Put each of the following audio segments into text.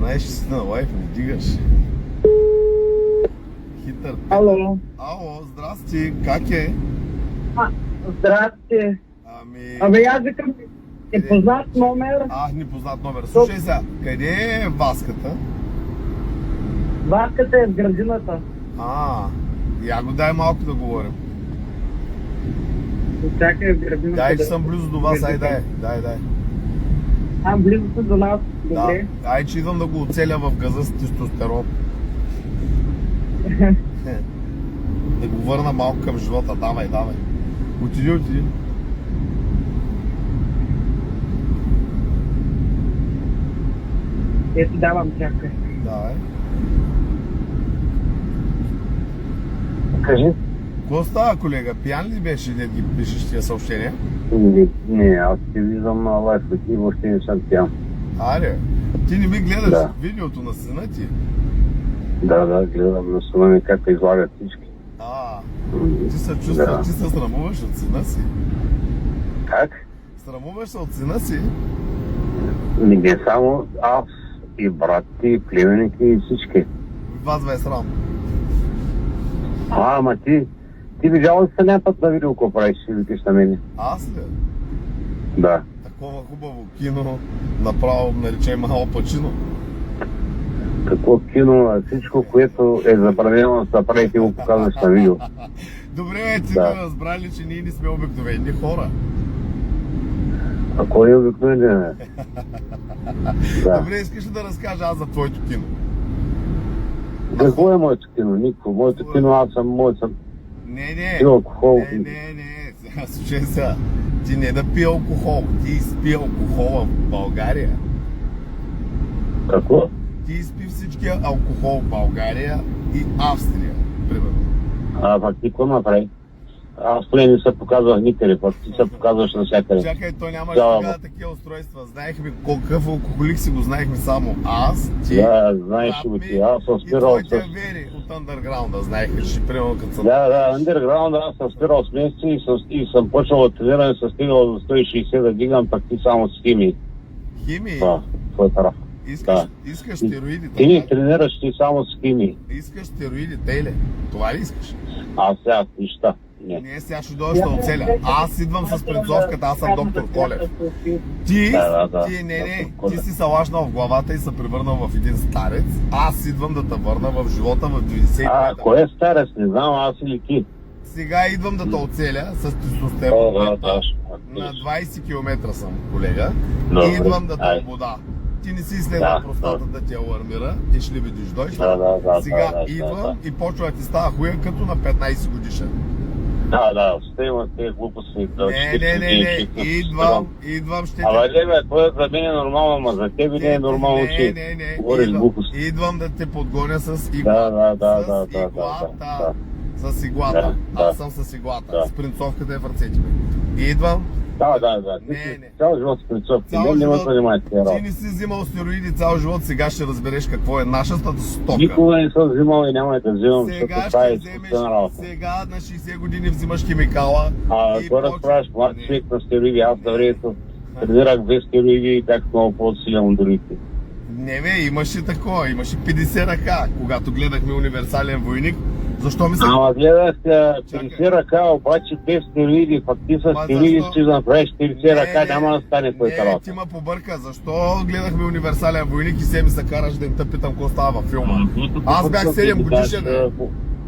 Знаеш, че си на лайф, не дигаш. Хитър. Ало. Ало, здрасти, как е? Здрасти. Ами... Аз викам, непознат номер. Непознат номер. Слушай сега, къде е Васката? Васката е в градината. Я го дай малко да говорим. Чакай в градината. Дай, че съм близо до вас, дай. Близо съм до нас. Добре. Да, че идвам да го оцеля в газа с тестостерон. Да го върна малко към живота. Давай. Отиди. Ето давам, чакай. Давай. Кажи. Какво става, колега? Пиян ли беше, да ги пишеш тия съобщения? Не, аз ти виждам на лайф, и въобще не съм пиян. Аре, ти не ми гледаш Да. видеото на сина ти? Да, гледам на сина ми как излагат всички. Ти се чувства, Да. ти се срамуваш от сина си. Как? Срамуваш се от сина си? Не само аз, и брат ти, и племеники, и всички. Вас е срам. Ама ти видял ли се някакъв на видео, какво правиш, си викаш на мене? Аз ли? Да. Такова хубаво кино, направо наречем Ал Пачино. Какво кино, всичко, което е забранено да се прави, ти го показваш на видео. Добре, ти Да. ме разбрали, че ние не сме обикновени хора. А кой е обикновен? Да. Добре, искаш ли да разкажа аз за твоето кино? Какво е моето кино? Никакво. Моето кино, аз съм. Не. Пил алкохол. Не. Сега, слушай сега. Ти не да пи алкохол, ти изпи алкохола в България. Какво? Ти изпи всички алкохол в България и Австрия, примерно. Пак ти какво направи? Аз поне не се показвах никъде, пък ти се показваш навсякъде. Чакай, то нямаше Да, тогава такива устройства. Знаехме какъв алкохолик си го знаехме само аз, ти, Да, знаеш го ти. Аз съм и спирал с... твоите вери от андерграунда. Знаехме, че примерно като съм... Да, андерграунд, аз съм спирал с месеци и съм почвал от трениране, съм стигал до 160 да дигам, пък ти само с химии. Химии? Това е прав. Искаш стероиди? Ти ни тренираш ти само с химии. Искаш стероиди, тейле? Това ли искаш? Аз сега нища. Не. Не, сега ще дойдеш да оцеля. Аз идвам с принцовката, аз съм доктор Колев. Ти, Да. ти си се лашнал в главата и се превърнал в един старец. Аз идвам да те върна в живота в 95-та. Кой е старец? Не знам, аз или ти. Сега идвам да те оцеля с тестостерон. Да. На 20 км съм, колега. Добре, И идвам да те ай. обода. Ти не си изследва Да, простата да ти алармира и ще ли видиш дойш. Да, Сега да, идвам и почва да ти става хуя като на 15 годишен. Да, ще има тези глупости. Не. Идвам, ще Ама бе, това за мен е нормално, ама за тебе не е нормално, че говориш глупости. Идвам да те подгоня с иглата. Да. С иглата. Да. Аз съм с иглата. Да. С принцовката е в ръцете ми. Идвам. Да. Не. Цял живот с принцовки. Не ме занимай с тези Ти работи. не си взимал стероиди цял живот, сега ще разбереш какво е нашата стока. Никога не съм взимал и няма да взимам, Сега защото това ще е вземеш, изкуствена работа. сега на 60 години взимаш химикала. и Кой разправяш млад човек на стероиди? Аз на времето тренирах без стероиди и бях много по-силен от другите. Не бе, имаше такова, имаше 50 ръка, когато гледахме Универсален войник. Защо ми се... Ама гледах 50 ръка, обаче без стероиди, пак ти с стероиди защо? ще направиш 50 ръка, няма да стане твоята Не, работа. ти ма побърка. Защо гледахме Универсален войник и се ми се караш да им те питам какво става във филма? Аз бях 7 годишен.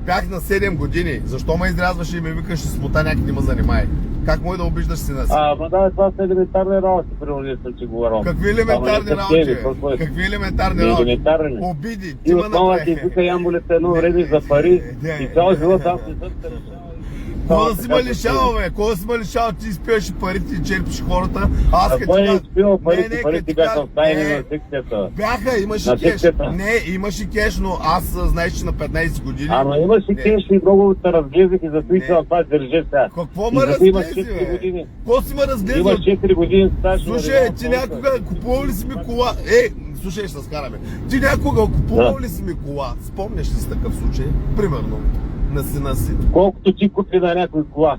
Бях на 7 години. Защо ме изрязваше и ме викаш, ще смута някак не ме занимай? Как може да обиждаш сина си? Ама да, това са елементарни работи, примерно не съм ти говорил. Какви елементарни работи? Какви елементарни работи? Елементарни. Обиди. И Ти ме отново ти направи. вика ямбулите едно време за пари и цял живот аз не съм те решавал. Какво да си ме лишава, бе? Какво да си ме лишава? Ти изпиваш парите и черпиш хората. Аз като Кой не кажа- изпил парите? Не, Парите като бяха кажа- оставени не, на секцията. Бяха, имаше На кеш. секцията. Не, имаше кеш, но аз знаеш, че на 15 години... Ама имаш и Не. кеш и много те разглезих и за Не. това държа сега. Какво И ме зато имаш разглези, 4 бе? години. Какво си ме разглезил? Имаш 4 години стаж. Слушай, ти някога купувал ли си ми кола? Слушай, ще се скараме. Ти някога купувал ли си ми кола? Спомняш ли си такъв случай? Примерно, на сина си. Колкото ти купи на някой кола.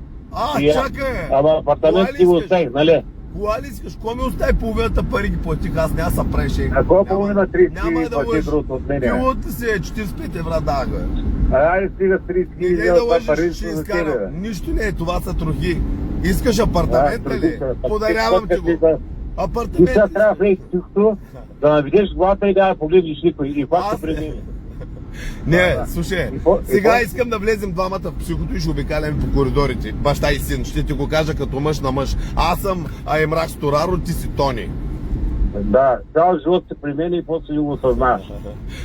И аз. Чакай! Ама апартамент Кола ли ти го искаш? оставих, нали? Кола ли искаш? Кой ми остави половината пари ги платих? Аз няма са преше. А колко половина 30 няма хиляди да плати лъжиш. другото от мене? Пилота си е 45 евра дага, бе. Айде стига 30 Не хиляди, да това лъжиш, пари ще са за тебе. изкарам. Нищо не е, това са трохи. Искаш апартамент ли? Подарявам ти го. Ти Апартамент. сега трябва да влезеш тихото, да наведеш главата и да погледнеш никой. И пак Аз- се премини. Не, слушай, И по- сега и по- искам да влезем двамата в психото и ще обикаляме по коридорите. Баща и син, ще ти го кажа като мъж на мъж. Аз съм Аймрах Стораро, ти си Тони. Да, цял живот се при мен и после го осъзнаваш.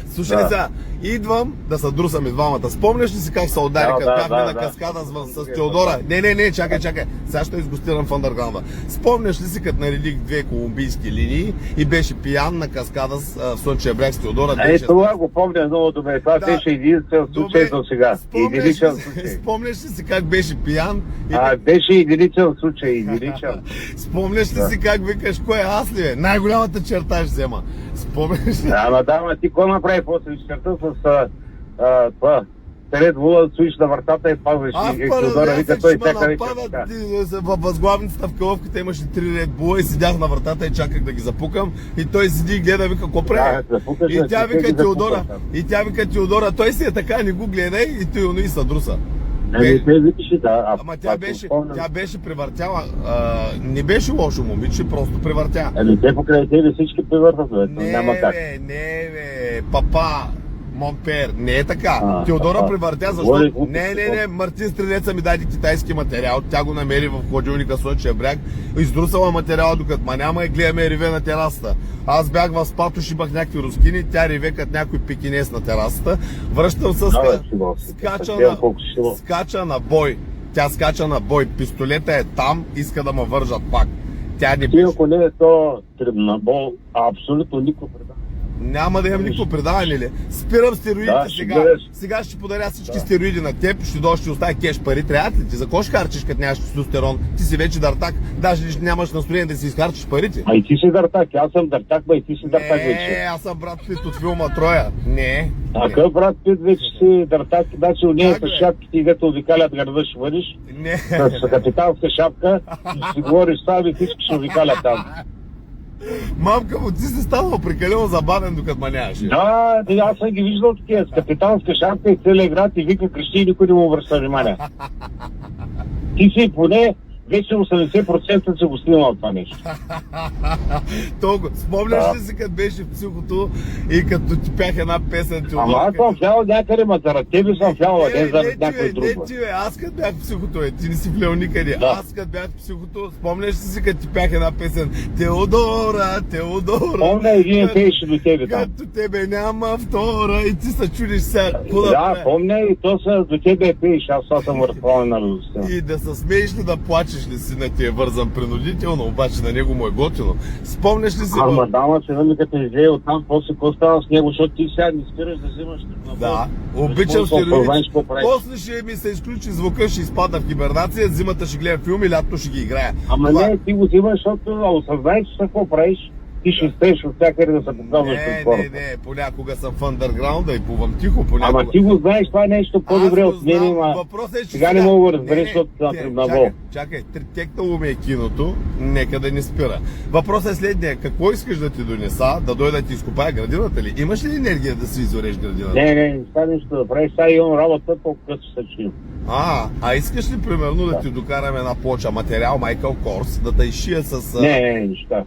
Слушай Да. сега, идвам да се друсаме двамата. Спомняш ли си как се удари, Да, като да, бяхме да, на да. каскада с Теодора? Не, чакай. Сега ще изгостирам в андерграунда. Спомняш ли си, като наредих две колумбийски линии и беше пиян на каскада в Слънчев бряг с Теодора? Това го помня много добре. Това Да. беше единствен случай до сега. Единичен случай. Спомняш ли си как беше пиян? Беше единичен случай, единичен. Спомняш ли си как викаш, кой е аз ли? Най-голямата черта ще взема. Спомняш ли? Ама ти какво направи после черта с това? Терет вула, стоиш на вратата и пазваш. Аз И Теодора вика, той чака вече. във възглавницата в кълъвката имаше 3 Red Bull и седях на вратата и чаках да ги запукам. И той седи и гледа, вика, какво прави? И тя вика Теодора, Теодора, той си е така, не го гледай и той и съдруса. Не викаше, да. Ама тя беше превъртяла. Не беше лошо момиче, просто превъртя. Те покрай тебе всички превъртат, няма как. Не, папа, Монпер, не е така. Теодора превъртя, защото... Не, Мартин Стрелеца ми даде китайски материал, тя го намери в хладилника Слънчев бряг, издрусала материала, докато няма гледаме реве на терасата. Аз бях в спатош, имах някакви рускини, тя реве като някой пекинес на терасата, връщам с скача на бой. Тя скача на бой, пистолета е там, иска да ме вържат пак. Тя не беше. Ако не е то тръбна бол, абсолютно никой предава. Няма да имам никакво предаване ли? Спирам стероидите сега. Сега ще подаря всички стероиди на теб, ще дойда, ще оставя кеш пари. Трябва ли ти? За кой ще харчиш, като нямаш тестостерон? Ти си вече дартак, даже нямаш настроение да си изхарчиш парите. А и ти си дартак, аз съм дартак, и ти си дартак вече. Не, аз съм брат Пит от филма Троя. Не. А къв брат Пит вече си дартак, значи у нея с шапките и дето обикалят града ще бъдеш. Не. С капитанска шапка и си говориш сам и всички ще обикалят там. Мамка му, ти си станал прекалено забавен, докато ма нямаше. Да, аз съм ги виждал такива, с капитанска шапка и целият град и вика крещи и никой не му обръща внимание. Ти си поне вече 80% се го снимал това нещо. Толкова. Спомняш ли си, като беше в психото и като ти пях една песен? Ама аз съм влял някъде, ма заради тебе съм влял, не за някой друг. Не, аз като бях в психото, ти не си влял никъде. Да. Аз като бях в психото, спомняш ли си, като ти пях една песен? Теодора. Помня, един пееше до тебе там. Като тебе няма втора и ти се чудиш сега. Да, помня и то са до тебе пееш, аз съм разпълнен на радостта. И да се смееш ли, да плачеш ли си, на ти е вързан принудително, обаче на него му е готино. Спомняш ли си? Ама дама сина ми като излее оттам, после какво става с него, защото ти сега не спираш да взимаш на Да, обичам стероидите. После ще ми се изключи звука, ще изпада в хибернация, зимата ще гледам филми, лятото ще ги играя. Ама не, ти го взимаш, защото осъзнаеш, че какво правиш, ти ще стееш от всякъде да се показваш пред хората. Не, понякога съм в андерграунда и плувам тихо, понякога. Ама ти го знаеш, това е нещо по-добре от мен, ама сега не мога да разбереш, защото съм тръбна бол. Чакай, текнало ми е киното, нека да не спира. Въпросът е следния, какво искаш да ти донеса, да дойда да ти изкопая градината ли? Имаш ли енергия да си изореш градината? Не става нищо да правиш, сега имам работа, толкова късно се чуем. А искаш ли примерно да ти докарам една плоча материал Майкъл Корс, да те изшия с... Не, неща.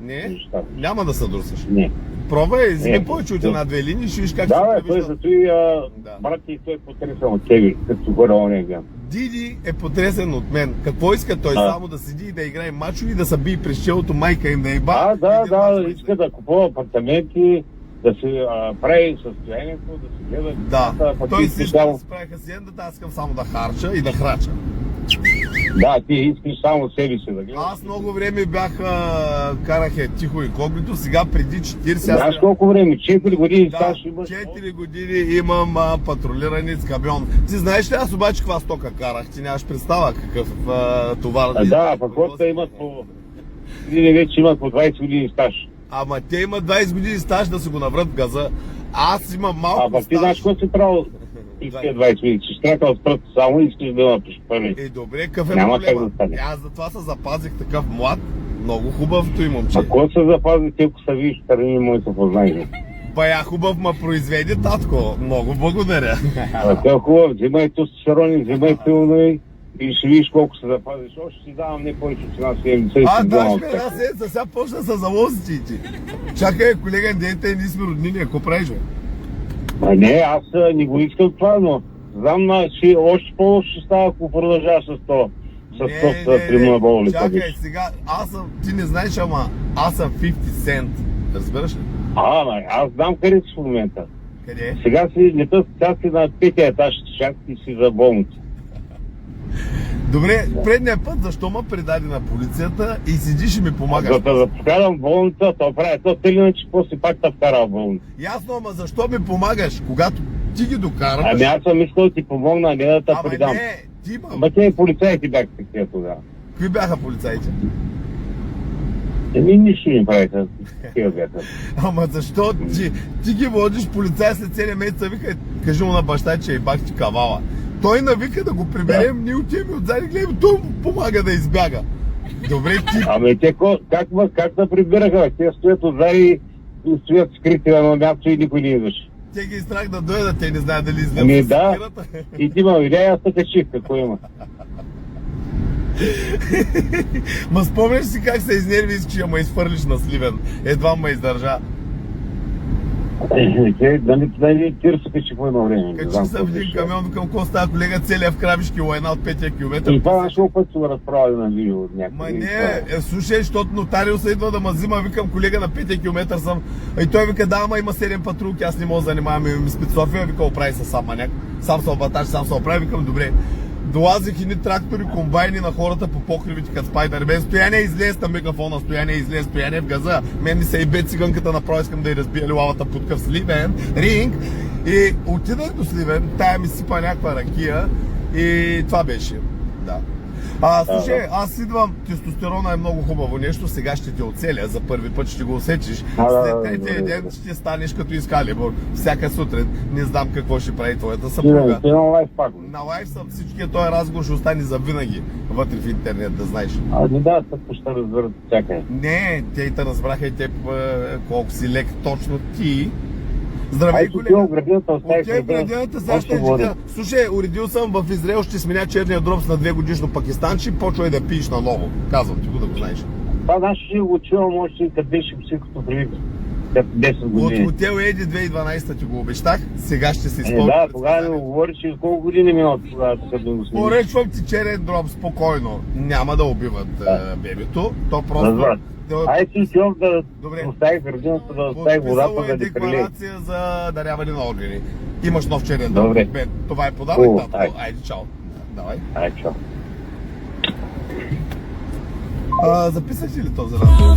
Няма да се друсаш. Не. Пробвай, вземи повече от една-две линии, ще виж как да, той зато и брат и той е потресен от тебе, като горе ония гледам. Диди е потресен от мен. Какво иска той? Само да седи и да играе мачо и да се бие през челото майка им да еба? Да, иска да купува апартаменти, да се прави състоянието, да се гледа. Да, той си иска да се прави хасиендата, аз искам само да харча и да храча. Да, ти искаш само себе си да гледаш. Аз много време карах тихо и когнито, сега преди 40... Знаеш колко време? 4 години стаж имаш? 4 години имам патрулиране с камион. Ти знаеш ли аз обаче каква стока карах? Ти нямаш представа какъв товар... Да, пък хората имат по... Или вече имат по 20 години стаж. Ама те имат 20 години стаж да си го наврат в газа. Аз имам малко стаж. Ти знаеш какво си правил? Искаш 20 години, че стрякал с пръст само и искаш да напиш пари. Добре, какъв е проблема? Аз затова се запазих такъв млад. Много хубавто и момче. Ако се запази, ако са виж страни, моето познание. Бая хубав ма произведи, татко. Много благодаря. Така хубаво, взимай тестостерони, взимай пилнови и ще видиш колко се запазиш. Още си давам не повече от 70. Даш ми една седмица, сега почна с залозите ти. Чакай, колега, дете, ние сме роднини, ако правиш, бе? Не, аз не го искам това, но знам, че още по-лошо ще става, ако продължаваш с то. С примна болница. Чакай, сега, ти не знаеш, ама аз съм 50 Cent. Разбираш ли? Аз знам къде си в момента. Къде? Сега си на 5-я етаж, чак ти си за болница. Добре, предния път защо ме предаде на полицията и седиш и ми помагаш? За да вкарам в болница, то прави. То тъй иначе после пак те вкара в болница. Ясно, ама защо ми помагаш, когато ти ги докарваш? Ами аз съм искал да ти помогна, а не да те предам. Не, ти Ама те и полицаите бяха такива тогава. Какви бяха полицаите? Нищо не правиха. Такива бяха. Ама защо ти ги водиш полицай след 7 месеца, вика, кажи му на баща, че е бах ти кавала. Той навика да го приберем, ние отиваме отзади, гледаме, той му помага да избяга. Добре, ти... Ами те как да прибираха? Те стоят отзади и стоят скрити на място и никой не идваше. Те ги страх да дойдат, те не знаят дали излезат Ами с да, секирата. и ти ма видя, аз те качих, какво има. Ма спомняш си как се изнерви, искаш да ме изфърлиш на Сливен. Едва ме издържа. Да не тирсаха, че по едно време. Качих съм в един камион, към какво става колега, целия в Крабишки лайна от 5 км. И това нашъл път се го разправили на видео от някъде. Ма не, слушай, защото нотариуса идва да ме взима, викам колега на 5 км съм. И той вика, да, ама има 7 патрулки, аз не мога да занимавам, имам спит София, вика, оправи се сам маняк. Сам се обаташ, сам се оправи, викам, добре. Долазих едни трактори, комбайни на хората по покривите като Спайдермен. Стояние излез на мегафона, стояние излез, стояние в газа. Мен ми се и бе циганката, направо искам да й разбия лилавата путка в Сливен. Ринг. И отидах до Сливен, тая ми сипа някаква ракия и това беше. Да. Слушай, аз идвам, тестостерона е много хубаво нещо, сега ще те оцеля, за първи път ще го усетиш. След третия ден ще станеш като Изкалибур. Всяка сутрин не знам какво ще прави твоята съпруга. Ти на лайф пак. На лайф съм, всичкият този разговор ще остане завинаги вътре в интернет, да знаеш. Да, тъпо ще разберат всякъде. Не, те и те разбраха и теб колко си лек точно ти. Здравей, колега. колега. Отивам в градината, сега ще чета. Слушай, уредил съм в Израел, ще сменя черния дропс на 2 годишно пакистанчи, почвай да пиеш наново. Казвам ти го да го знаеш. Това значи ще го чувам още къде беше психото преди 10 години. От хотел Еди 2012 ти го обещах, сега ще се изпълни. Да, тогава ми говори, че колко години миналото тогава да го смени. Поръчвам ти черен дроп спокойно. Няма да убиват бебето, то просто... Айде си отивам да оставих градината, да оставих водата, да ни прилее. Декларация за даряване на органи. Имаш нов черен дроп. Добре. Това е подарък, татко. Айде, чао. Давай. Айде, чао. Записах ли този разговор?